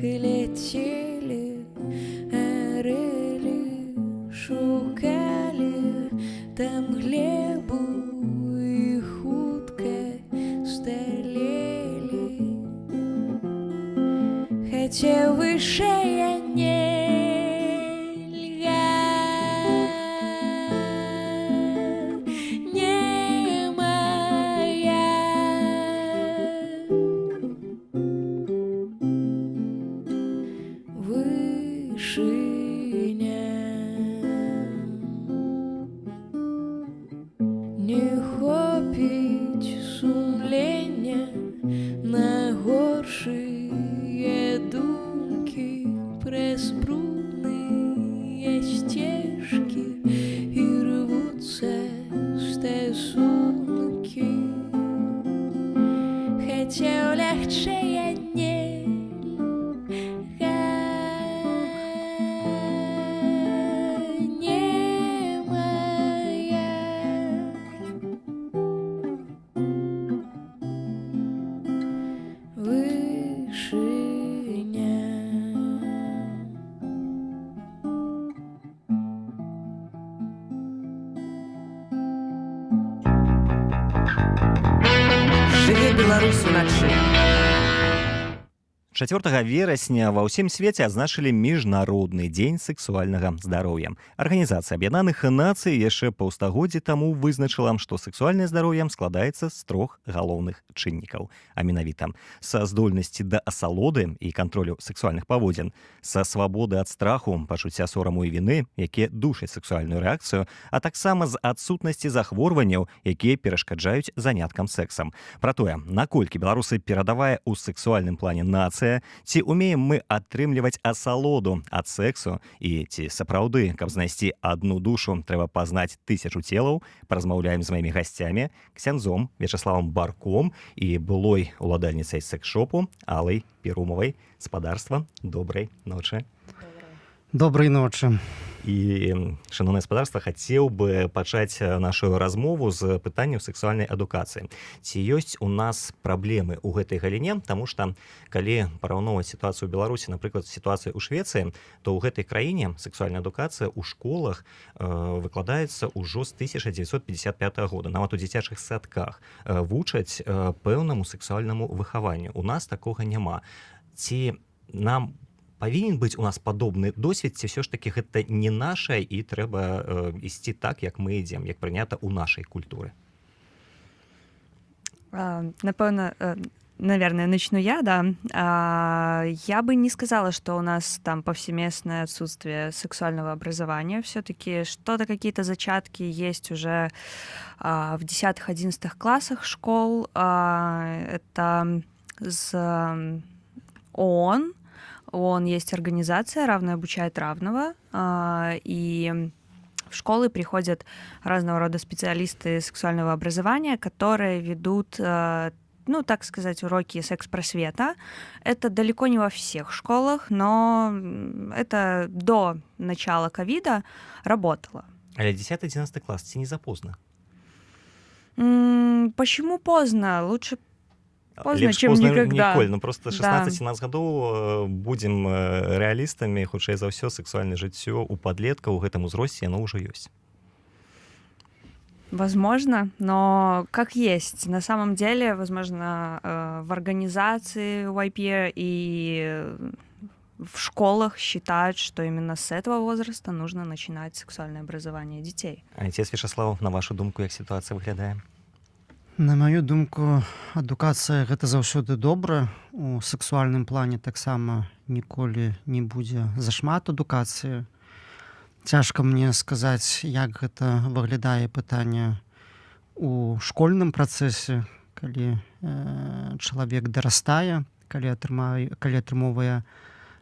и летели, орели, шукали там глебу и хутко столели. Хотя выше я не моя. Вышиня не хопить сумлення на горшие думки, прес брудные стежки и рвутся стосунки. Хотя легче я не моя. Вышиня. Жыве Беларусь уначы. 4 верасня ва ўсім свеце адзначылі міжнародны дзень сэксуальнага здароўя. Арганізацыя Аб'яднаных Нацый яшчэ паўстагоддзі таму вызначыла, што сэксуальнае здароўе складаецца з 3 галоўных чыннікаў, а менавіта са здольнасці да асалоды і кантролю сэксуальных паводзін, са свабоды ад страху, пачуцця сораму і віны, якія душаць сэксуальную рэакцыю, а таксама з адсутнасці захворванняў, якія перашкаджаюць заняткам сэксам. Пра тое, наколькі беларусы перадавае ў сэксуальным плане нацыя, ці умеем мы атрымліваць асалоду ад сэксу і ці сапраўды, каб знайсці адну душу, трэба пазнаць 1000 целаў, паразмаўляем з маімі гасцямі, ксяндзом Вячаславам Барком і былой уладальніцай секс-шопу Алай Перумавай. Спадарства, добрай ночы. Добрай ночы. І, шановне спадарства, хацеў бы пачаць нашу размову з пытанняў сэксуальнай адукацыі. Ці ёсць у нас праблемы ў гэтай галіне, таму што калі параўноўваць сітуацыю ў Беларусі, напрыклад, сітуацыю ў Швецыі, то ў гэтай краіне сэксуальная адукацыя ў школах выкладаецца ўжо з 1955 года. Нават у дзіцячых садках вучаць пэўнаму сэксуальнаму выхаванню. У нас такога няма. Ці нам павінен быць у нас падобны досвед, ці ўсё ж такі гэта не нашае і трэба ісці так, як мы ідзем, як прынята ў нашай культуры? Напэўна, наверное, начну я, да. Я бы не сказала, что у нас там повсеместное отсутствие сексуального образования. Все-таки что-то, какие-то зачатки есть уже в 10-11 классах школ. Это с ООН. ООН есть организация «Равное обучает равного», и в школы приходят разного рода специалисты сексуального образования, которые ведут, ну, так сказать, уроки секс-просвета. Это далеко не во всех школах, но это до начала ковида работало. Але 10-11 класс, ці не запоздно? Почему поздно? Лучше поздно, лепш чем позна никогда. ніколі. Ну, просто 16-17 гадоў будзем рэалістамі, хутчэй за ўсё, сэксуальнае жыццё у падлеткаў у гэтым узросце, яно ўжо ёсць. Возможно, но как есть. На самом деле, возможно, в организации YPR и в школах считают, что именно с этого возраста нужно начинать сексуальное образование детей. Отец Вячаслав, на вашу думку, як сітуацыя выглядае? На маю думку, адукацыя гэта заўсёды добра. У сексуальным плане таксама ніколі не будзе зашмат адукацыі. Цяжка мне сказаць, як гэта выглядае пытанне у школьным працэсе, калі чалавек дарастае, калі атрымоўвае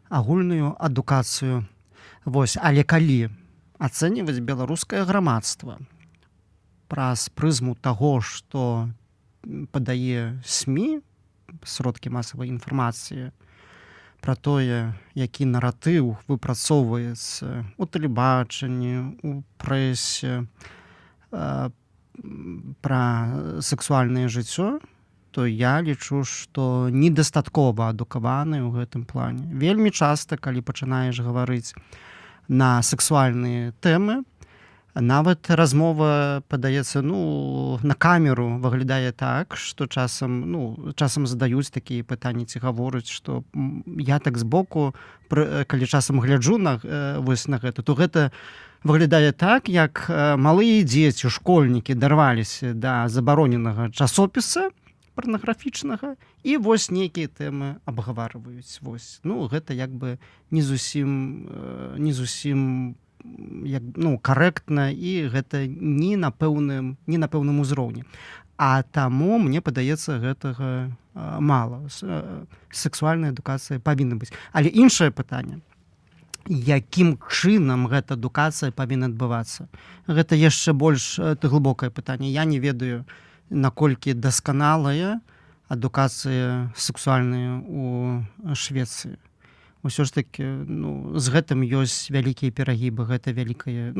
агульную адукацыю. Вось, але калі ацэньваць беларускае грамадства праз прызму таго, што падае СМІ, сродкі масавай інфармацыі, пра тое, які наратыў выпрацоўваецца у тэлебачанні, у прэсе, пра сэксуальнае жыццё, то я лічу, што недастаткова адукаваны ў гэтым плане. Вельмі часта, калі пачынаеш гаварыць на сексуальныя тэмы, нават размова, падаецца, на камеру выглядае так, што часам задаюць такія пытанні ці гавораць, што я так збоку, калі часам гляджу на гэта, то гэта выглядае так, як малыя дзеці, школьнікі дарваліся да забароненага часопіса парнаграфічнага і вось нейкія тэмы абгаварваюць. Гэта як бы не зусім карэктна, і гэта не на пэўным узроўні. А таму, мне падаецца, гэтага мала. Сексуальная адукацыя павінна быць. Але іншае пытанне, якім чынам гэта адукацыя павінна адбывацца? Гэта яшчэ больш глыбокае пытанне. Я не ведаю, наколькі дасканалая адукацыя сексуальная ў Швецыі. Усё ж такі, з гэтым ёсць вялікія перагібы, гэта вялікая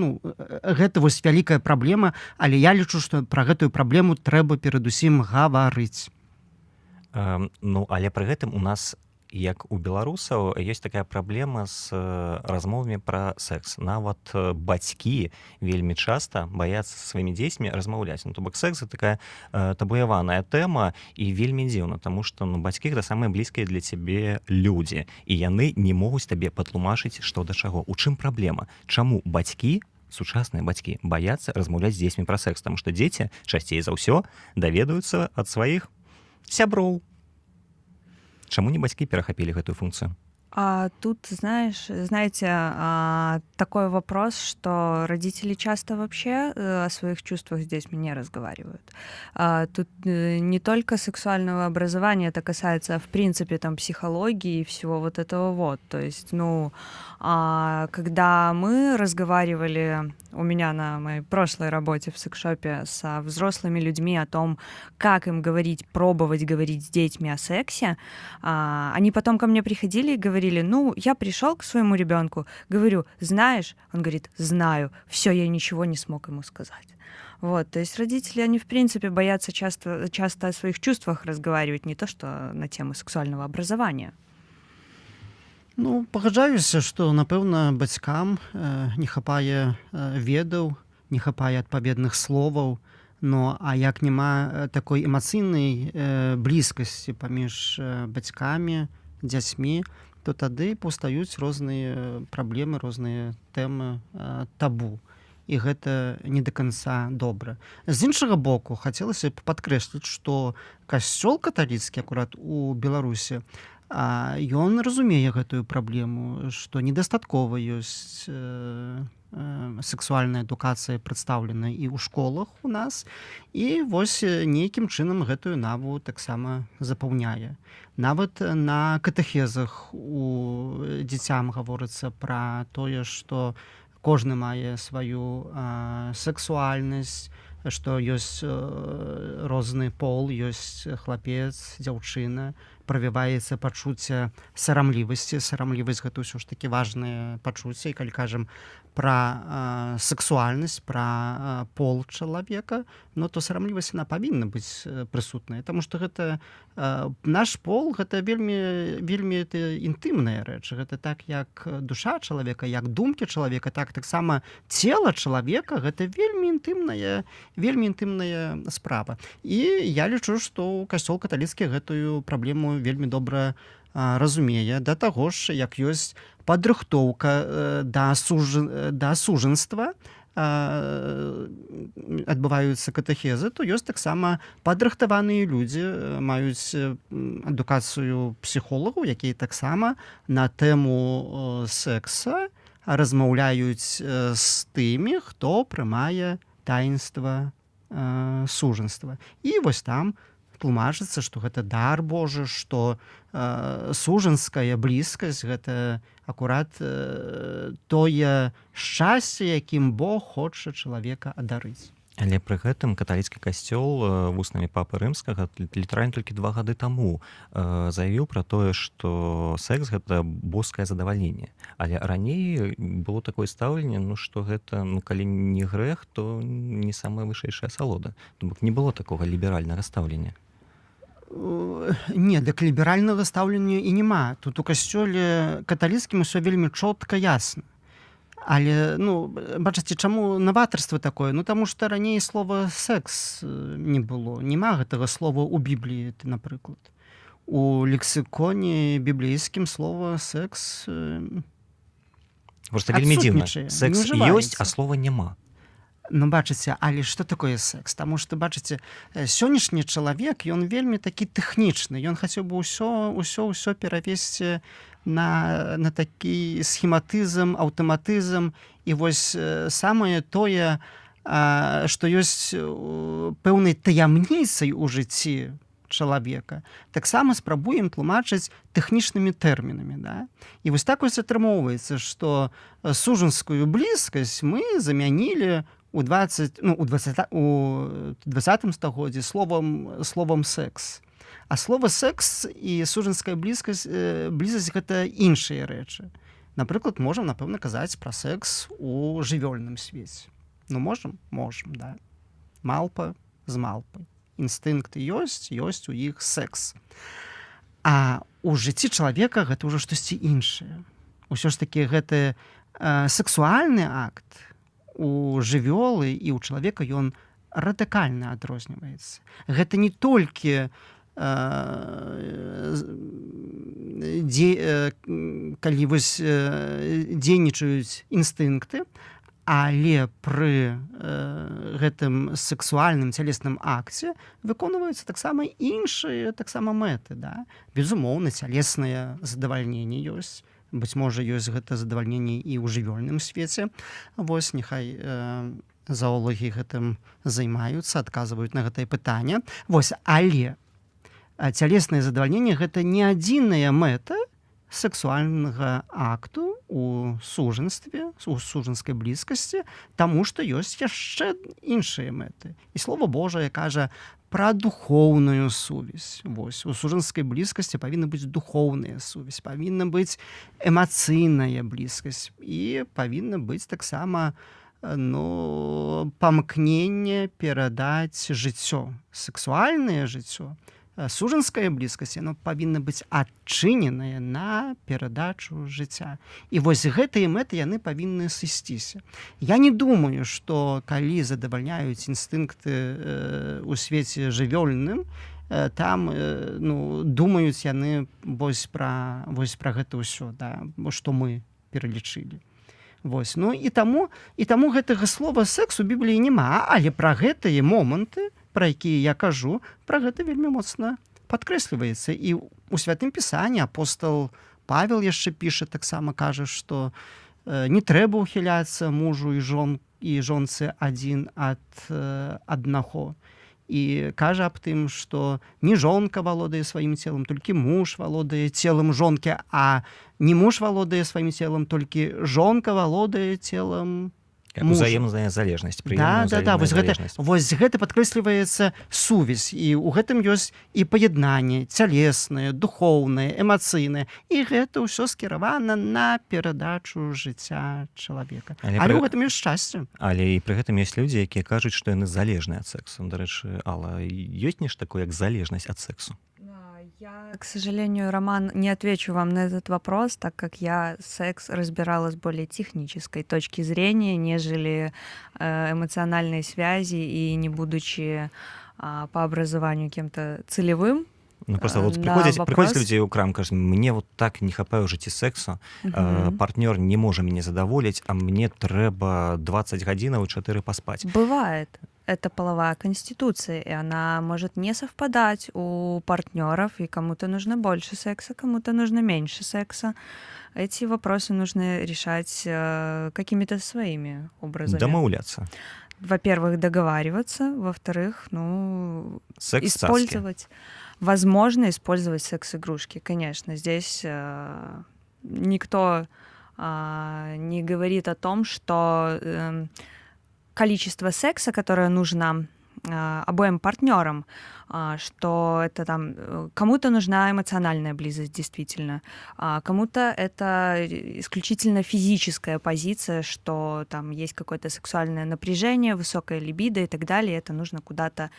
праблема, але я лічу, што пра гэтую праблему трэба перадусім гаварыць. Але пры гэтым у нас, як у беларусаў, ёсць такая праблема з размовамі пра секс. Нават бацькі вельмі часта баяцца са сваімі дзецьмі размаўляць. То бок секс — такая табуяваная тэма, і вельмі дзіўна, таму што бацькі — гэта самыя блізкія для цябе людзі, і яны не могуць табе патлумачыць, што да чаго. У чым праблема? Чаму бацькі, сучасныя бацькі, баяцца размаўляць з дзецьмі пра секс? Таму што дзеці часцей за ўсё даведаюцца ад сваіх сяброў. Чаму не бацькі перахапілі гэтую функцию? Тут, знаете, такой вопрос, что родители часто вообще о своих чувствах с детьми не разговаривают. Тут не только сексуального образования, это касается, в принципе, там, психологии и всего вот этого вот. То есть, когда мы разговаривали у меня на моей прошлой работе в секс-шопе со взрослыми людьми о том, как им пробовать говорить с детьми о сексе, они потом ко мне приходили и говорили: я пришел к своему ребенку, говорю: знаешь? Он говорит: знаю. Все, я ничего не смог ему сказать. То есть родители, они, в принципе, боятся часто о своих чувствах разговаривать, не то что на тему сексуального образования. Пагаджаюся, што, напэўна, бацькам не хапае ведаў, не хапае адпаведных словаў, а як няма такой эмацыйнай блізкасці паміж бацькамі, дзяцьмі, то тады паўстаюць розныя праблемы, розныя тэмы табу. І гэта не да канца добра. З іншага боку, хацелася б падкрэсліць, што касцёл каталіцкі, акурат у Беларусі, ён разумее гэтую праблему, што недастаткова ёсць сексуальная адукацыя прадстаўлена і ў школах у нас, і вось нейкім чынам гэтую наву таксама запаўняе. Нават на катэхезах у дзіцям гаворыцца пра тое, што кожны мае сваю сексуальнасць, што ёсць розны пол, ёсць хлапец, дзяўчына, правіваецца пачуцце сарамлівасці. Сарамлівасць — гэта ўсё ж такі важнае пачуцце. І калі кажам пра сексуальнасць, пра пол чалавека, то сарамлівасць яна павінна быць прысутная, таму што гэта наш пол — гэта вельмі інтымная рэч. Гэта так, як душа чалавека, як думкі чалавека, таксама цела чалавека — гэта вельмі інтымная справа. І я лічу, што касцёл каталіцкі гэтую праблему вельмі добра разумее. Да таго ж, як ёсць падрыхтоўка да сужанства, адбываюцца катэхезы, то ёсць таксама падрыхтаваныя людзі, маюць адукацыю псіхолагаў, якія таксама на тэму секса размаўляюць з тымі, хто прымае таінства сужанства. І вось там тлумачыцца, што гэта дар Божы, што сужанская блізкасць — гэта акурат тое шчасце, якім Бог хоча чалавека адарыць. Але пры гэтым каталіцкі касцёл вуснамі папы рымскага літаральна толькі 2 гады таму заявіў пра тое, што секс — гэта боскае задавальненне. Але раней было такое стаўленне, што гэта, калі не грэх, то не самая вышэйшая асалода. То бок не было такога ліберальнага стаўлення. Не, дык ліберальнага стаўлення і няма. Тут у касцёле каталіцкім усё вельмі чётка ясна. Але, бачыце, чаму наватарства такое? Таму што раней слова «секс» не было. Няма гэтага слова ў Бібліі, напрыклад. У лексіконе біблійскім слова «секс» Просто вельмі дзіўна. адсутнічае, Секс не ёсць, ўжываецца. а слова няма. Бачыце, але што такое секс? Таму што, бачыце, сённяшні чалавек, ён вельмі такі тэхнічны. Ён хацеў бы ўсё перавесці на такі схематызм, аўтаматызм. І вось самае тое, што ёсць пэўнай таямніцай у жыцці чалавека, таксама спрабуем тлумачыць тэхнічнымі тэрмінамі. Да? І вось так вось атрымоўваецца, што сужанскую блізкасць мы замянілі у 20 стагоддзі словам «секс». А слова «секс» і сужанская блізкасць гэта іншыя рэчы. Напрыклад, можам, напэўна, казаць пра секс у жывёльным свеце. Можам? Можам, да. Малпа з малпай. Інстынкты ёсць у іх секс. А ў жыцці чалавека гэта ўжо штосьці іншае. Усё ж такі гэты сексуальны акт у жывёлы і ў чалавека ён радыкальна адрозніваецца. Гэта не толькі калі вось дзейнічаюць інстынкты, але пры гэтым сексуальным цялесным акце выконваюцца таксама іншыя мэты. Да? Безумоўна, цялеснае задавальненне ёсць. Быць можа, ёсць гэта задавальненне і ў жывёльным свеце. Вось, няхай заолагі гэтым займаюцца, адказваюць на гэтае пытанне. Вось, але цялеснае задавальненне гэта не адзіная мэта сексуальнага акту у сужанстве, у сужанскай блізкасці, таму што ёсць яшчэ іншыя мэты. І Слова Божае кажа пра духоўную сувязь. Вось, у сужанскай блізкасці павінна быць духоўная сувязь, павінна быць эмацыйная блізкасць і павінна быць таксама памкненне перадаць жыццё, сексуальнае жыццё. Сужанская блізкасць, яно павінна быць адчыненая на перадачу жыцця. І вось гэтыя мэты яны павінны сысціся. Я не думаю, што калі задавальняюць інстынкты ў свеце жывёльным, там думаюць яны вось пра гэта ўсё, да, што мы пералічылі. Вось. І таму гэтага слова «секс» у Бібліі няма, але пра гэтыя моманты, пра якія я кажу, пра гэта вельмі моцна падкрэсліваецца. І ў Святым Пісанні апостал Павел яшчэ піша, таксама кажа, што не трэба ўхіляцца мужу і жонцы адзін ад аднаго. І кажа аб тым, што не жонка валодае сваім целам, толькі муж валодае целам жонкі, а не муж валодае сваім целам, толькі жонка валодае целам Узаемная залежнасць, прыемная залежнасць. Вось гэта падкрэсліваецца сувязь, і ў гэтым ёсць і паяднанне цялеснае, духоўнае, эмацыйнае, і гэта ўсё скіравана на перадачу жыцця чалавека. Але ў гэтым ёсць шчасце. Але і пры гэтым ёсць людзі, якія кажуць, што яны залежныя ад сексу. Дарэчы, Алла, ёсць нешта такое, як залежнасць ад сексу? Я, к сожалению, Роман, не отвечу вам на этот вопрос, так как я секс разбирала с более технической точки зрения, нежели эмоциональной связи, и не будучи по образованию кем-то целевым. Просто вот приходят люди ў крам, кажуць, мне вот так не хапае ў жыцці сексу, партнёр не можа мяне задаволіць, а мне трэба 20 гадзінаў і 4 паспаць. Бывает. Это половая конституция, и она может не совпадать у партнеров, и кому-то нужно больше секса, кому-то нужно меньше секса. Эти вопросы нужно решать какими-то своими образами. Домовляться. Во-первых, договариваться, во-вторых, секс использовать, возможно, использовать секс-игрушки. Конечно, здесь никто не говорит о том, что количество секса, которое нужно обоим партнерам, что это там кому-то нужна эмоциональная близость, действительно, кому-то это исключительно физическая позиция, что там есть какое-то сексуальное напряжение, высокая либидо и так далее, это нужно куда-то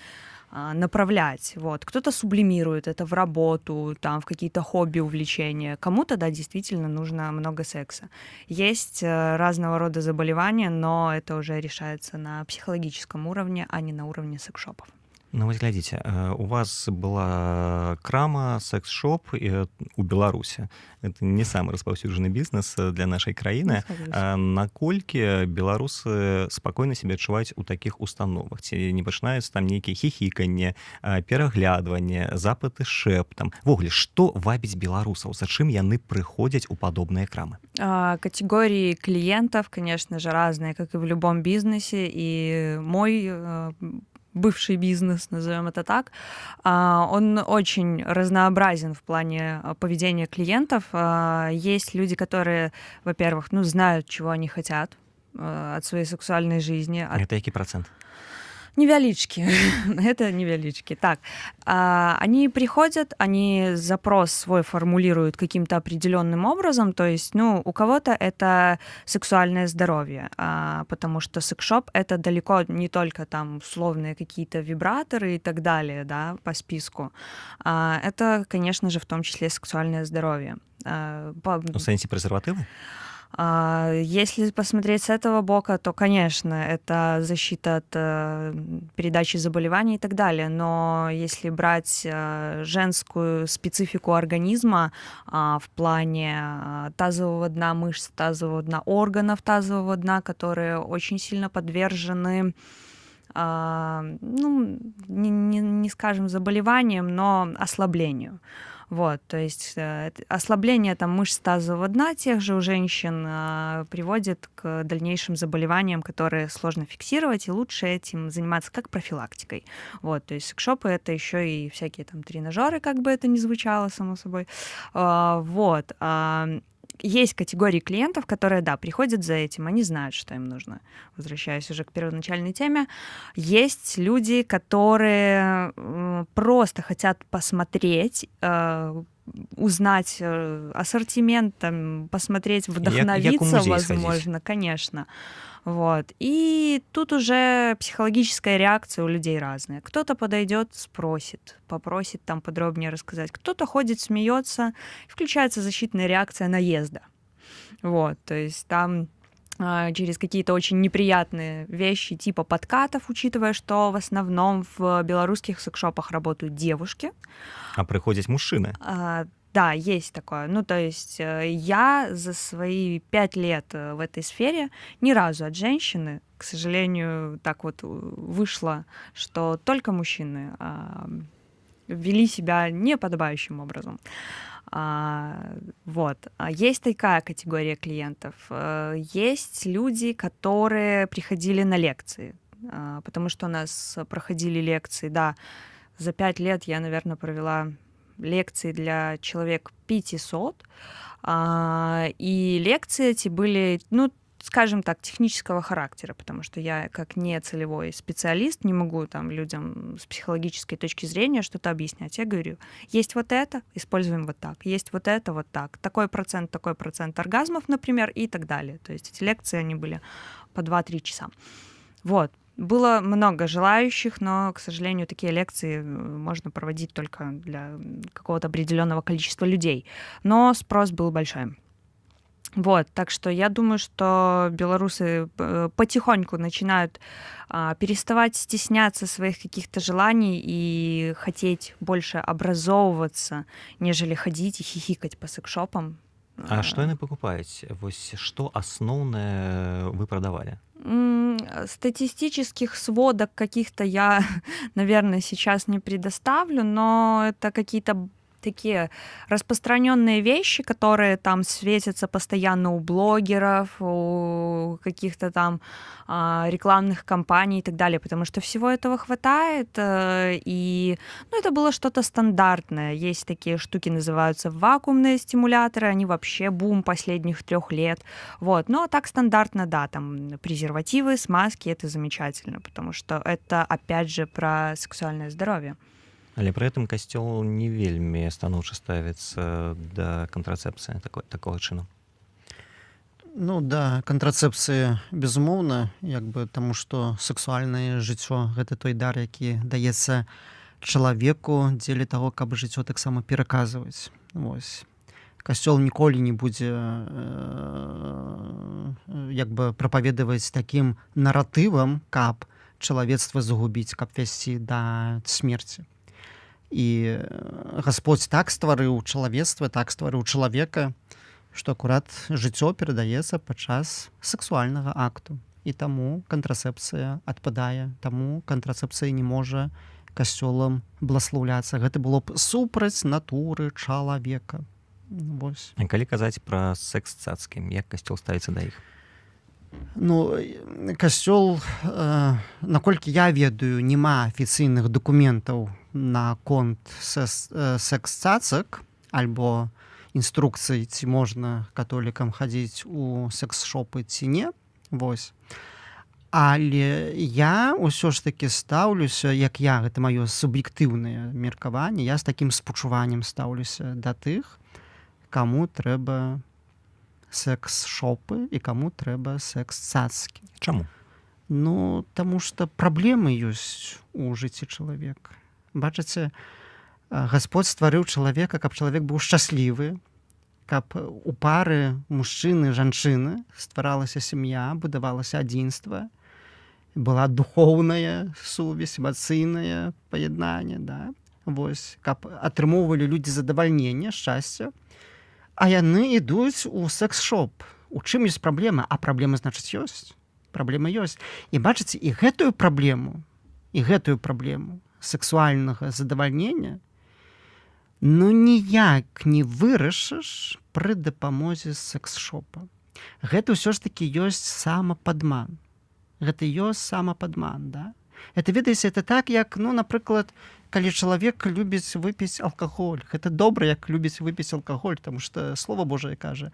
направлять. Вот. Кто-то сублимирует это в работу, там, в какие-то хобби, увлечения. Кому-то, да, действительно нужно много секса. Есть разного рода заболевания, но это уже решается на психологическом уровне, а не на уровне секс-шопов. Ну, вось глядзіце, у вас была крама, секс-шоп у Беларусі. Это не самы распаўсюджаны бізнес для нашай краіны. Наколькі беларусы спакойна сябе адчуваюць у такіх установах? Ці не пачынаюцца там нейкія хіхіканне, пераглядванне, запыты шэптам? Ввогуле, што вабіць беларусаў? За чым яны прыходзяць у падобныя крамы? Категории клиентов, конечно же, разные, как и в любом бизнесе. И мой бывший бизнес, назовем это так, он очень разнообразен в плане поведения клиентов. Есть люди, которые, во-первых, знают, чего они хотят от своей сексуальной жизни. Это який процент? Невелички. Это невелички. Так, они приходят, они запрос свой формулируют каким-то определенным образом, то есть, у кого-то это сексуальное здоровье, потому что секс-шоп — это далеко не только там условные какие-то вибраторы и так далее, да, по списку. Это, конечно же, в том числе сексуальное здоровье. В сенсе презервативы? Если посмотреть с этого бока, то, конечно, это защита от передачи заболеваний и так далее. Но если брать женскую специфику организма в плане тазового дна, мышц тазового дна, органов тазового дна, которые очень сильно подвержены, не скажем заболеваниям, но ослаблению. Вот, то есть ослабление там мышц тазового дна тех же у женщин приводит к дальнейшим заболеваниям, которые сложно фиксировать, и лучше этим заниматься как профилактикой. Вот, то есть секс-шопы — это еще и всякие там тренажеры, как бы это ни звучало, само собой. Вот. Есть категории клиентов, которые, да, приходят за этим, они знают, что им нужно. Возвращаясь уже к первоначальной теме, есть люди, которые просто хотят посмотреть, узнать ассортимент, там, посмотреть, вдохновиться, возможно, сходить. Конечно. Вот. И тут уже психологическая реакция у людей разная. Кто-то подойдет, спросит, попросит там подробнее рассказать. Кто-то ходит, смеется, включается защитная реакция наезда. Вот. То есть там через какие-то очень неприятные вещи типа подкатов, учитывая, что в основном в белорусских секс-шопах работают девушки. А приходят мужчины? Да, есть такое. То есть я за свои 5 лет в этой сфере ни разу от женщины, к сожалению, так вот вышло, что только мужчины вели себя неподобающим образом. Вот. Есть такая категория клиентов. Есть люди, которые приходили на лекции, потому что у нас проходили лекции, да, за 5 лет я, наверное, провела лекции для человек 500, и лекции эти были, скажем так, технического характера, потому что я, как не целевой специалист, не могу там людям с психологической точки зрения что-то объяснять. Я говорю, есть вот это, используем вот так, есть вот это, вот так, такой процент оргазмов, например, и так далее. То есть эти лекции, они были по 2-3 часа. Вот. Было много желающих, но, к сожалению, такие лекции можно проводить только для какого-то определенного количества людей. Но спрос был большой. Вот, так что я думаю, что белорусы потихоньку начинают переставать стесняться своих каких-то желаний и хотеть больше образовываться, нежели ходить и хихикать по секс-шопам. А што яны пакупаюць? Вось што асноўнае вы прадавалі? Статистических сводок каких-то я, наверное, сейчас не предоставлю, но это какие-то такие распространенные вещи, которые там светятся постоянно у блогеров, у каких-то там рекламных кампаний и так далее, потому что всего этого хватает, и это было что-то стандартное. Есть такие штуки, называются вакуумные стимуляторы, они вообще бум последних 3 лет. Вот. Ну, а так стандартно, да, там презервативы, смазки, это замечательно, потому что это, опять же, про сексуальное здоровье. Але пры гэтым касцёл не вельмі станоўча ставіцца да кантрацэпцыі такога чыну. Ну да, кантрацэпцыя безумоўна, як бы таму што сэксуальнае жыццё гэта той дар, які даецца чалавеку дзеля таго, каб жыццё таксама пераказваць. Вось. Касцёл ніколі не будзе як бы прапаведаваць такім наратывам, каб чалавецтва загубіць, каб весці да смерці. І Гасподзь так стварыў чалавецтва, так стварыў чалавека, што акурат жыццё перадаецца падчас сэксуальнага акту. І таму кантрацэпцыя адпадае, таму кантрацэпцыя не можа касцёлам бласлаўляцца. Гэта было б супраць натуры чалавека. Вось. А калі казаць пра секс цацкі, як касцёл ставіцца да іх? Ну, касцёл, наколькі я ведаю, няма афіцыйных дакументаў наконт секс-цацак альбо інструкцый, ці можна католікам хадзіць у секс-шопы ці не. Вось. Але я ўсё ж такі стаўлюся, як я, гэта маё суб'ектыўнае меркаванне, я з такім спачуваннем стаўлюся да тых, каму трэба секс-шопы і каму трэба секс-цацкі. Чаму? Ну, таму што праблемы ёсць у жыцці чалавека. Бачыце, Гасподзь стварыў чалавека, каб чалавек быў шчаслівы, каб у пары мужчыны, жанчыны стваралася сям'я, будавалася адзінства, была духоўная сувязь, эмацыйнае паяднанне, да? Вось, каб атрымоўвалі людзі задавальненне, шчасце, а яны ідуць у секс-шоп. У чым ёсць праблема? А праблема, значыць, ёсць. Праблема ёсць. І бачыце, і гэтую праблему сексуальнага задавальнення ну ніяк не вырашыш пры дапамозе секс-шопа. Гэта ўсё ж такі ёсць самападман. Гэта ёсць самападман, да? Это, ведаеце, это так, як, ну, напрыклад, калі чалавек любіць выпіць алкаголь. Гэта добра, як любіць выпіць алкаголь, таму што Слова Божае кажа,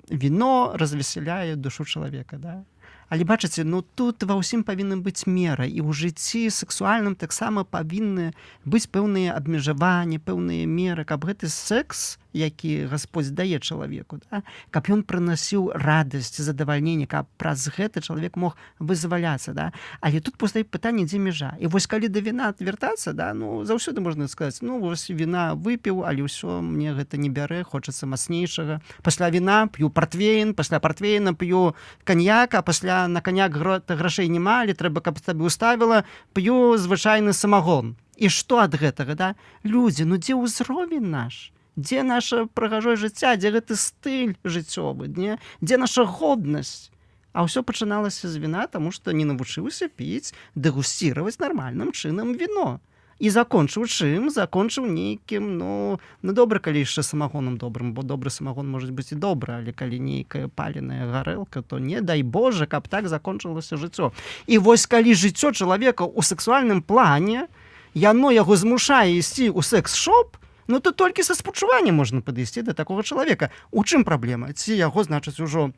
віно развесяляе душу чалавека, да? Але бачыце, ну тут ва ўсім павінна быць мера, і ў жыцці сексуальным таксама павінны быць пэўныя абмежаванні, пэўныя меры, каб гэты секс, які Гасподзь дае чалавеку, да, каб ён прынасіў радасць, задавальненне, каб праз гэта чалавек мог вызваляцца, да. Але тут пастаіць пытанне, дзе мяжа. І вось калі да віна вяртацца, да, ну заўсёды можна сказаць, ну вось віна выпіў, але ўсё мне гэта не бярэ, хочацца мацнейшага. Пасля віна п'ю партвейн, пасля партвейна п'ю каньяк, а пасля на каньяк грошай няма, але трэба, каб табе ўставіла, п'ю звычайны самагон. І што ад гэтага, да? Людзі, ну дзе ўзровень наш? Дзе наша прыгажое жыцця, дзе гэты стыль жыццёвы, не? Дзе наша годнасць? А ўсё пачыналася з віна, таму што не навучыўся піць, дэгусціраваць нармальным чынам віно. І закончыў чым? Закончыў нейкім, ну добра, калі яшчэ самагоном добрым, бо добры самагон можа быць і добра, але калі нейкая паленая гарэлка, то не дай Божа, каб так закончылася жыццё. І вось калі жыццё чалавека ў сексуальным плане, яно яго змушае ісці ў секс-шоп, ну то толькі са спачуваннем можна падысці да такога чалавека. У чым праблема? Ці яго, значыць, ужо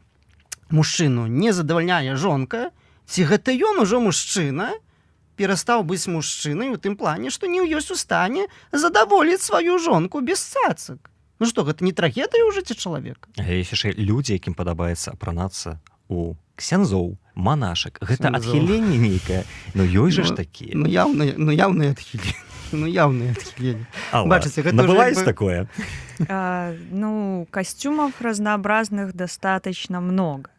мужчыну не задавальняе жонка, ці гэта ён ужо мужчына, перастаў быць мужчынай у тым плане, што не ёсць у стане задаволіць сваю жонку без цацак. Ну што, гэта не трагедыя ў жыцці чалавека? Ёсць яшчэ людзі, якім падабаецца апранацца у ксяндзоў, манашак. Гэта адхіленне нейкае. Ну ёсць жа ж такія. Ну яўнае адхіленне. Ну яўнае адхіленне. Бачыце, гэта набываюць такое? Ну, костюмов разнообразных достаточно много.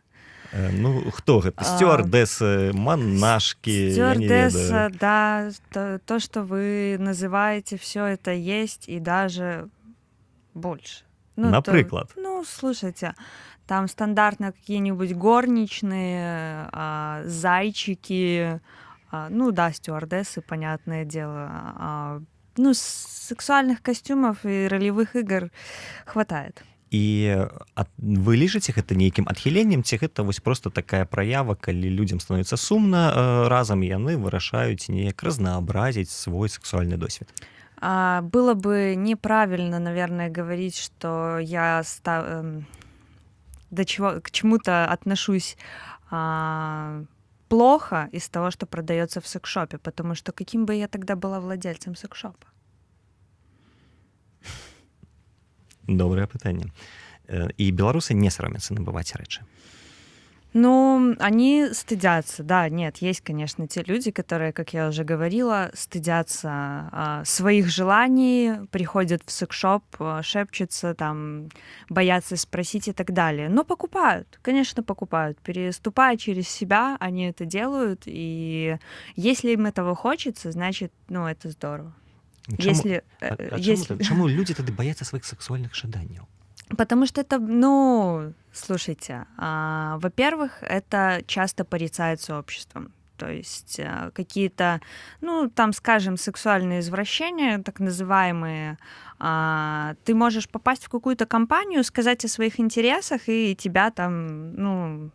Ну, хто гэта? Стюардессы, монашки, стюардесса, да, то, что вы называете, все это есть и даже больше. Ну, например? Ну, слушайте, там стандартно какие-нибудь горничные, зайчики, ну да, стюардессы, понятное дело. Ну, сексуальных костюмов и ролевых игр хватает. І вы лічыце гэта нейкім адхіленнем, ці гэта вось просто такая праява, калі людзям становіцца сумна разам, і яны вырашаюць неяк разнообразить свой сексуальный досвед? Было бы неправильно, наверное, говорить, что я к чему-то отношусь плохо из того, что продается в секс-шопе, потому что каким бы я тогда была владельцем секс-шопа? Добрае пытанне. І беларусы не саромятся набываць рэчы. Ну, они стыдятся, да, нет, есть, конечно, те люди, которые, как я уже говорила, стыдятся своих желаний, приходят в секс-шоп, шепчутся, там, боятся спросить и так далее. Но покупают, конечно, покупают. Переступая через себя, они это делают, и если им этого хочется, значит, ну, это здорово. Чаму люди тады баяцца сваіх сексуальных жаданняў? Потому что это, ну, слушайте, во-первых, это часто порицается обществом. То есть какие-то, ну, там, скажем, сексуальные извращения, так называемые, ты можешь попасть в какую-то компанию, сказать о своих интересах, и тебя там, ну...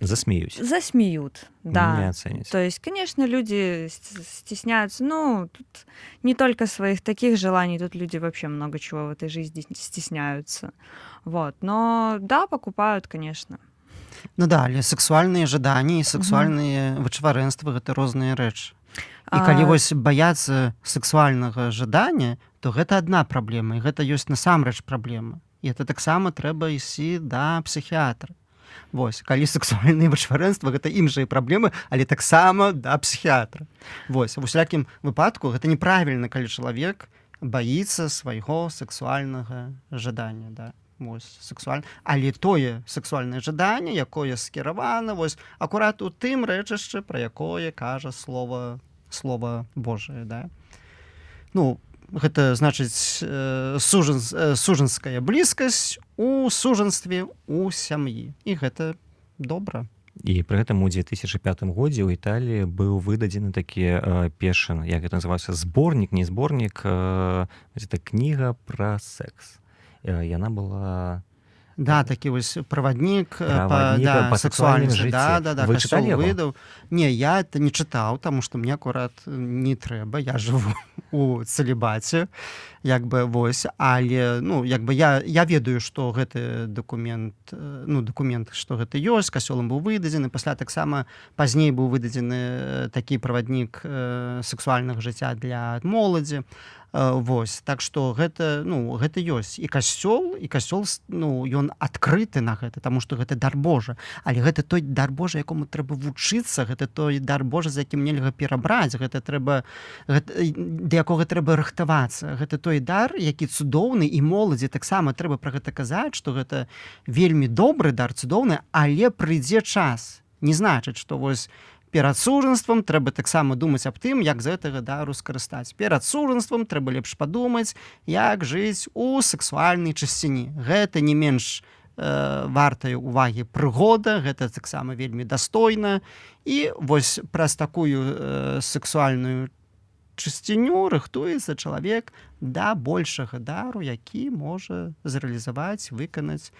Засмеют, да. Не оценить. То есть, конечно, люди стесняются. Ну, тут не только своих таких желаний, тут люди вообще много чего в этой жизни стесняются. Вот. Но да, покупают, конечно. Ну да, але сексуальныя жаданні і сексуальныя вычварэнствы гэта розныя рэчы. І калі вось баяцца сексуальнага жадання, то гэта адна праблема, і гэта ёсць насамрэч праблема. І это таксама трэба ісці да псіхіатра. Вось, калі сексуальныя вычварэнствы гэта іншыя праблемы, але таксама да псіхіатра. Вось, в усялякім выпадку гэта неправільна, калі чалавек баіцца свайго сексуальнага жадання, да. Вось, але тое сексуальнае жаданне, якое скіравана вось акурат у тым рэчышчы, пра якое кажа слова Божае, да. Ну, гэта значыць сужанская блізкасць у сужанстве у сям'і, і гэта добра. І пры гэтым у 2005 годзе ў Італіі быў выдадзены такі першы, як гэта называўся, зборнік, не зборнік, гэта кніга пра секс. Яна была... Да, такі вось праваднік па сексуальным жыцці. Да, вы чыталі яго? Выдаў. Не, я это не чытаў, таму што мне акурат не трэба, я жыву у цэлібаце, як бы вось, але, ну, як бы я ведаю, што гэты дакумент, што гэта ёсць, касцёлам быў выдадзены, пасля таксама пазней быў выдадзены такі праваднік сексуальнага жыцця для моладзі. Вось, так што гэта, ну, гэта ёсць. І касцёл, ну, ён адкрыты на гэта, таму што гэта дар Божа. Але гэта той дар Божа, якому трэба вучыцца, гэта той дар Божа, з якім нельга перабраць, да якога трэба рыхтавацца. Гэта той дар, які цудоўны, і моладзі таксама трэба пра гэта казаць, што гэта вельмі добры дар, цудоўны, але прыйдзе час. Не значыць, што вось перад сужанствам трэба таксама думаць аб тым, як з гэтага дару скарыстаць. Перад сужанствам трэба лепш падумаць, як жыць у сексуальнай чысціні. Гэта не менш вартая увагі прыгода, гэта таксама вельмі дастойна. І вось праз такую сексуальную чысціню рыхтуецца чалавек да большага дару, які можа зрэалізаваць, выканаць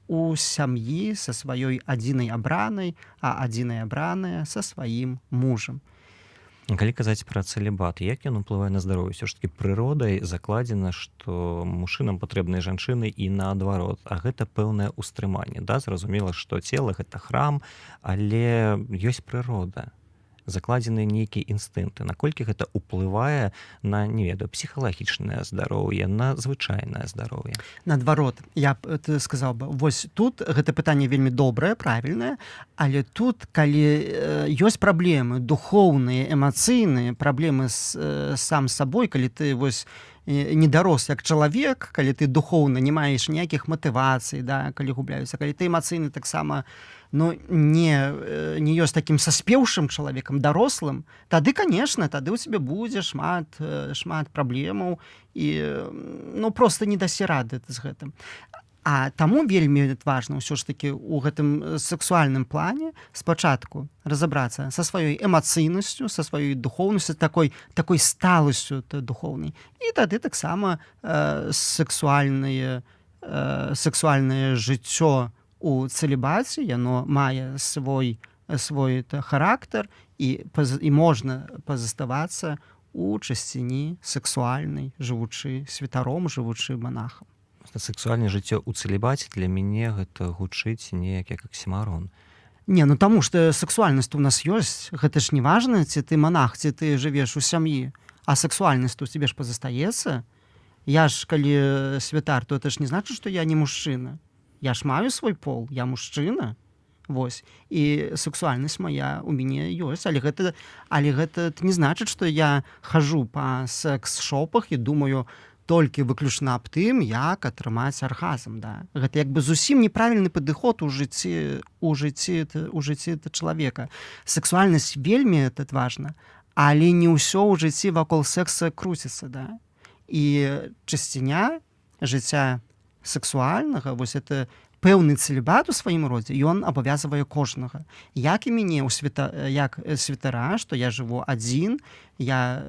у сям'і са сваёй адзінай абранай, а адзіная абраная са сваім мужам. Калі казаць пра цэлібат, як ён уплывае на здароўе? Усё ж такі прыродай закладзена, што мужчынам патрэбныя жанчыны і наадварот, а гэта пэўнае ўстрыманне. Да, зразумела, што цела гэта храм, але ёсць прырода, закладзеныя нейкія інстынкты. Наколькі гэта ўплывае на, не ведаю, псіхалагічнае здароўе, на звычайнае здароўе? Наадварот, я б сказаў бы, вось тут гэта пытанне вельмі добрае, правільнае, але тут, калі ёсць праблемы духоўныя, эмацыйныя, праблемы сам сабой, калі ты вось не дарос як чалавек, калі ты духоўна не маеш ніякіх матывацый, да, калі губляюцца, калі ты эмацыйны таксама, ну, не ёсць такім саспеўшым чалавекам, дарослым, тады, конечно, тады ў цябе будзе шмат праблемаў і, ну, проста не дасі рады з гэтым. А таму вельмі важна ўсё ж такі ў гэтым сексуальным плане спачатку разабрацца са сваёй эмацыйнасцю, са сваёй духоўнасцю, такой сталасцю духоўнай. І тады таксама сексуальнае жыццё у цэлібаце, яно мае свой характар і можна пазаставацца у чысціні сексуальнай, жывучы святаром, жывучы манахам. Сексуальнае жыццё ў цэлібаце для мяне гэта гучыць неяк як аксімарон. Не, ну таму што сексуальнасць у нас ёсць, гэта ж не важна, ці ты манах, ці ты жывеш у сям'і, а сексуальнасць у цябе ж пазастаецца. Я ж калі святар, то это ж не значыць, што я не мужчына. Я ж маю свой пол, я мужчына. Вось. І сексуальнасць моя у мяне ёсць, але гэта не значыць, што я хожу па секс-шопах і думаю толькі выключна аб тым, як атрымаць аргазм. Да? Гэта як бы зусім неправільны падыход у жыцці чалавека. Сексуальнасць вельмі это важна, але не ўсё ў жыцці вакол секса круціцца. Да? І часціня жыцця сексуальнага, вось это пэўны цэлібат у сваім родзе, ён абавязвае кожнага. Як і мяне як святара, што я жыву адзін, я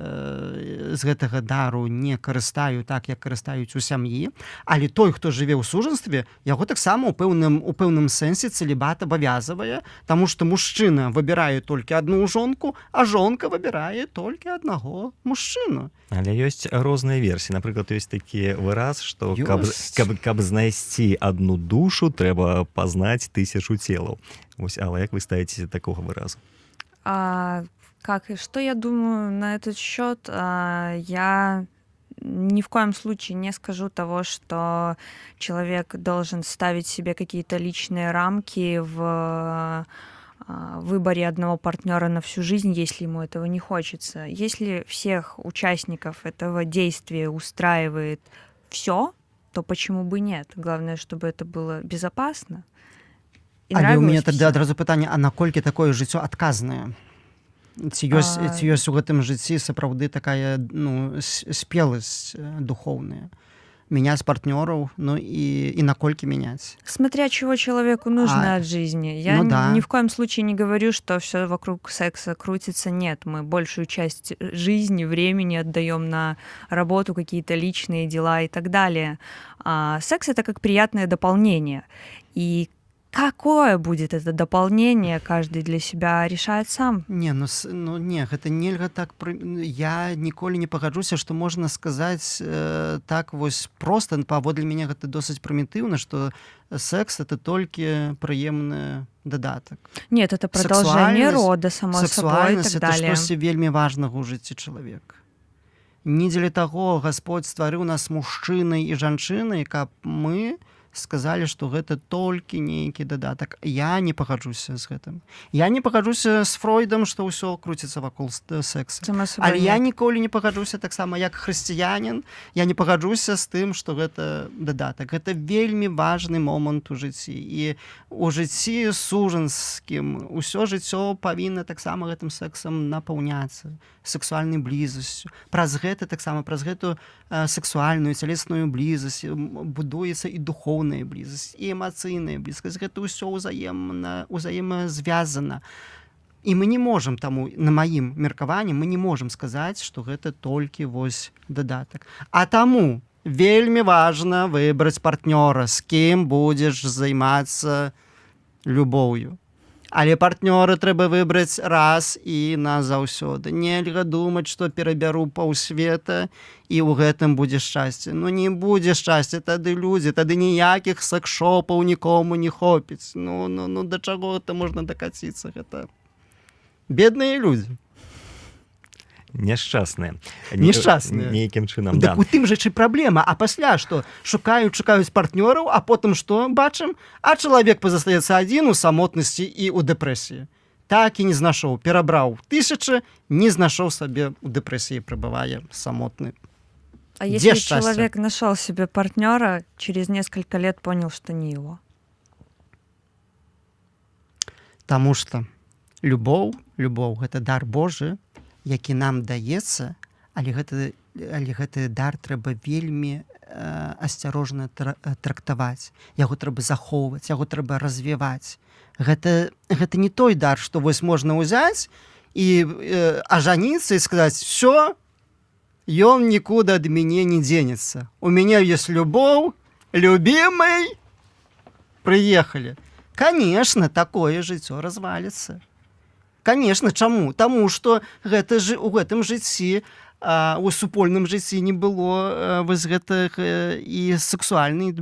з гэтага дару не карыстаю так, як карыстаюць у сям'і, але той, хто жыве ў сужанстве, яго таксама у пэўным сэнсе цэлібат абавязвае, таму што мужчына выбірае толькі адну жонку, а жонка выбірае толькі аднаго мужчыну. Але ёсць розныя версіі. Напрыклад, ёсць такі выраз, што каб знайсці адну душу, трэба пазнаць 1000 целаў. Вось, але як вы ставіце такога выразу? Что я думаю на этот счет? Я ни в коем случае не скажу того, что человек должен ставить себе какие-то личные рамки в выборе одного партнера на всю жизнь, если ему этого не хочется. Если всех участников этого действия устраивает все, то почему бы нет? Главное, чтобы это было безопасно. Але у меня тогда адразу пытанне, а наколькі такое жыццё адказнае? Ці ёсць у гэтым жыцці сапраўды такая спеласць духоўная? Менять партнеров, и накольки менять. Смотря чего человеку нужно от жизни. Я ни в коем случае не говорю, что все вокруг секса крутится. Нет, мы большую часть жизни, времени отдаем на работу, какие-то личные дела и так далее. Секс — это как приятное дополнение. И какое будет это дополнение, каждый для себя решает сам. Не, гэта нельга так. Я ніколі не пагаджуся, што можна сказаць так вось проста, паводле мяне гэта досыць прымітыўна, што секс — это толькі прыемны дадатак. Нет, это продолжение рода, само собой, и так далее. Сексуальнасць — это штосьці вельмі важнага ў жыцці чалавека. Не дзеля таго Гасподзь стварыў нас мужчынай і жанчынай, каб мы сказалі, што гэта толькі нейкі дадатак. Я не пагаджуся з гэтым. Я не пагаджуся з Фройдам, што ўсё круціцца вакол секса. Але я ніколі не пагаджуся таксама як хрысціянін. Я не пагаджуся з тым, што гэта дадатак. Гэта вельмі важны момант у жыцці. І у жыцці сужанскім усё жыццё павінна таксама гэтым сексам напаўняцца, сексуальнай блізасцю. Праз гэта таксама, праз гэту сексуальную, цялесную блізасць будуецца і духоўная блізасць, і эмацыйная блізкасць. Гэта ўсё ўзаемазвязана. І мы не можам таму, на маім меркаванні, мы не можам сказаць, што гэта толькі вось дадатак. А таму вельмі важна выбраць партнёра, з кім будзеш займацца любоўю. Але партнёра трэба выбраць раз і назаўсёды. Нельга думаць, што перабяру паўсвета і ў гэтым будзе шчасце. Не будзе шчасця, тады людзі, тады ніякіх секс-шопаў нікому не хопіць. Да чаго гэта можна дакаціцца? Гэта бедныя людзі. Няшчасныя. Нейкім чынам, да. У тым жа чы праблема. А пасля што? Шукаюць партнёраў, а потым што бачым? А чалавек пазастаецца адзін у самотнасці і ў дэпрэсіі. Так і не знайшоў. Перабраў 1000, не знайшоў сабе ў дэпрэсіі, пребывае самотны. А если человек нашел себе партнера, через несколько лет понял, что не его? Таму што любоў — гэта дар Божы, які нам даецца, але гэты дар трэба вельмі асцярожна трактаваць. Яго трэба захоўваць, яго трэба развіваць. Гэта не той дар, што вось можна ўзяць і ажаніцца і сказаць: «Всё, ён нікуды ад мяне не дзенецца. У мяне ёсць любоў, любімый, прыехалі». Конечно, такое жыццё разваліцца. Конечно, чаму? Таму што у гэтым жыцці, у супольным жыцці не было вось гэтых і сексуальнай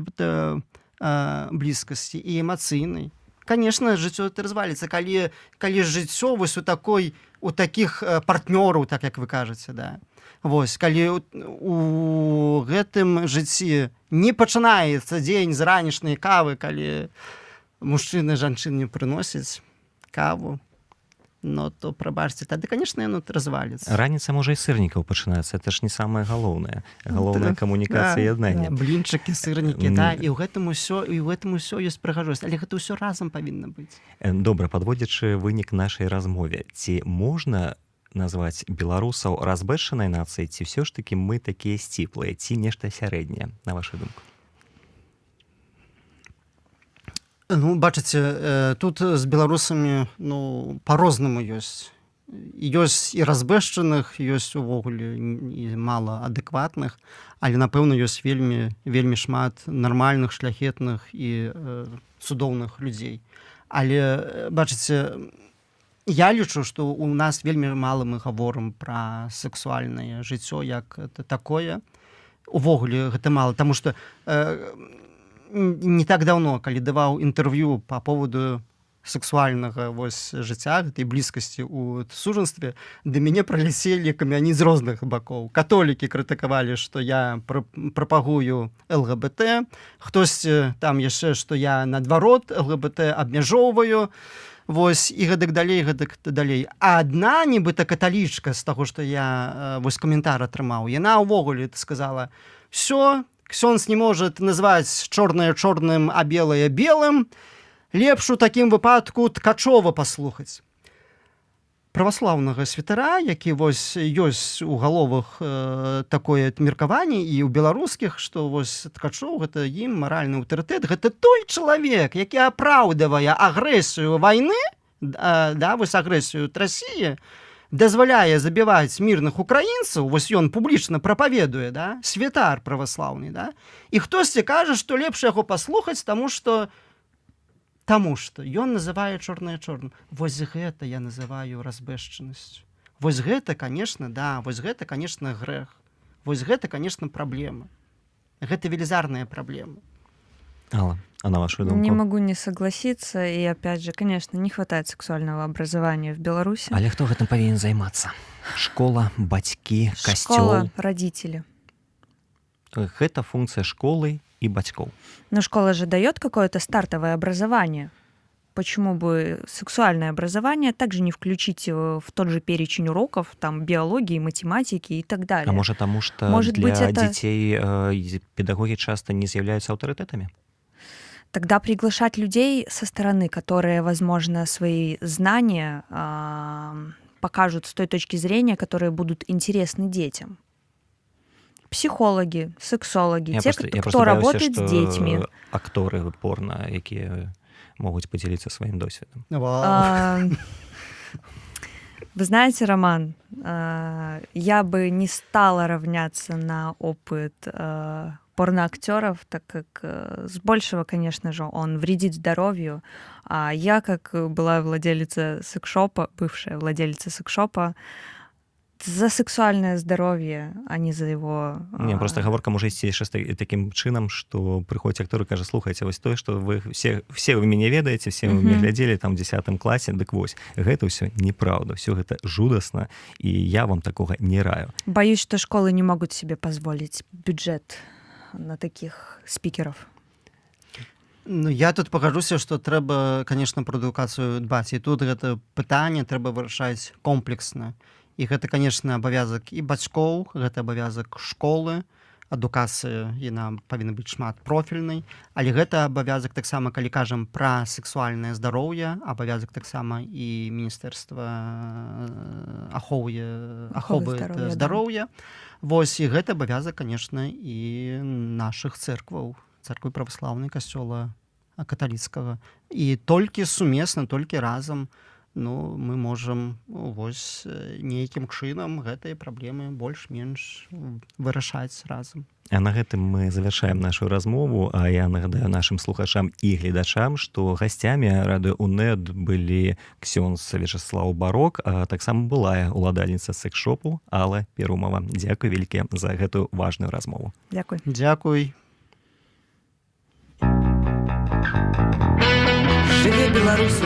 блізкасці, і эмацыйнай. конечно, жыццё это разваліцца, калі жыццё вось у такіх партнёраў, так як вы кажаце, да. Вось, калі у гэтым жыцці не пачынаецца дзень з ранішняй кавы, калі мужчыны жанчыне прыносяць каву, но то, прабачце, тады, конечно, яно разваліцца. Раніца, можа, і сырнікаў пачынаецца, это ж не самае галоўнае. Галоўная камунікацыя і яднанне. Блінчыкі, сырнікі, да, і ў гэтым усё ёсць прыгажосць, але гэта ўсё разам павінна быць. Добра, падводзячы вынік нашай размове, ці можна назваць беларусаў разбэшчанай нацыяй, ці ўсё ж такі мы такія сціплыя, ці нешта сярэдняе, на вашу думку? Ну, бачыце, тут з беларусамі, па-рознаму ёсць. Ёсць і разбэшчаных, ёсць увогуле і мала адэкватных, але, напэўна, ёсць вельмі шмат нармальных, шляхетных і цудоўных людзей. Але, бачыце, я лічу, што у нас вельмі мала мы гаворым пра сексуальнае жыццё, як такое. Увогуле гэта мала, таму што не так даўно, калі даваў інтэрв'ю па поводу сексуальнага жыцця, гэтай блізкасці ў сужанстве, да мяне праляцелі камяні з розных бакоў. Католікі крытыкавалі, што я прапагую ЛГБТ, хтосьці там яшчэ, што я наадварот ЛГБТ абмяжоўваю, і гэтак далей. А адна, нібыта каталічка, з таго, што я каментар атрымаў, яна ўвогуле сказала: «Всё, ксёндз не может назваць чорнае чорным, а белае белым, лепш у такім выпадку Ткачова паслухаць». Праваслаўнага святара, які ёсць у галовах такое меркаванне і ў беларускіх, што Ткачоў гэта ім маральны аўтарытэт, гэта той чалавек, які апраўдвае агрэсію вайны, агрэсію Расіі, дазваляе забіваць мірных украінцаў, ён публічна прапаведуе, святар праваслаўны, і хтосьці кажа, што лепш яго паслухаць, таму што ён называе чорнае чорным. Вось гэта я называю разбэшчанасцю. Вось гэта, конечно, гэта, конечно, грэх. Вось гэта, конечно, праблема. Гэта велізарная праблема. Алла, а на вашу думку? Не могу не согласиться. И опять же, конечно, не хватает сексуального образования в Беларуси. Але хто гэтым павінен займацца? Школа, бацькі, касцёл? Школа, родители. Гэта функция школы и батьков. Но школа же дает какое-то стартовое образование. Почему бы сексуальное образование также не включить в тот же перечень уроков, там, биологии, математики и так далее? А может, потому что для детей педагоги часто не являются авторитетами? Тогда приглашать людей со стороны, которые, возможно, свои знания покажут с той точки зрения, которые будут интересны детям. Психологи, сексологи, кто работает с детьми. Акторы порно, які могут поделиться своим досвидом. Вы знаете, Роман, я бы не стала равняться на опыт порноактеров, так как с большего, конечно же, он вредит здоровью. А я, как была владелица секс-шопа, бывшая владелица секс-шопа, за сексуальное здоровье, а не за его... Не, просто гаворка можа ісці яшчэ таким чынам, што прыходзіць актор і кажа: слухайце, вось тое, што вы все вы мяне ведаеце, все вы мяне глядзелі там 10 класе, дык вось, гэта ўсё неправда, все гэта жудасна, і я вам такога не раю. Боюсь, что школы не могут себе позволить бюджет на таких спикеров. Ну, я тут пагажуся, што трэба, конечно, пра адукацыю дбаць, і тут гэта пытанне трэба вырашаць комплексна. І гэта, конечно, абавязак і бацькоў, гэта абавязак школы, адукацыя, яна павінна быць шмат профільнай, але гэта абавязак таксама, калі кажам пра сексуальнае здароўе, абавязак таксама і Міністэрства аховы здароўя. Вось, і гэта абавязак, конечно, і нашых цэркваў, цэрквы праваслаўнай, касцёла каталіцкага. І толькі сумесна, толькі разам мы можам нейкім чынам гэтыя праблемы больш-менш вырашаць разам. А на гэтым мы завяршаем нашу размову, а я нагадаю нашим слухачам і гледачам, што гасцямі радыё УНЭД былі ксёндз Вячаслаў Барок, а таксама былая уладальніца секс-шопу Алла Перумова. Дзякуй вялікі за гэтую важную размову. Дзякуй. Дзякуй. Жыве беларус уначы.